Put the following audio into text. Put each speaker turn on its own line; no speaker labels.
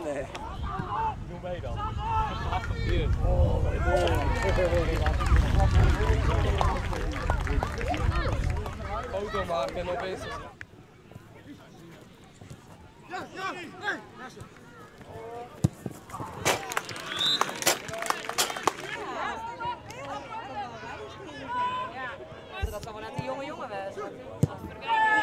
Nee.
Doe mee dan. Foto maken en opeens.
Dat kan wel net een jonge jongen wezen.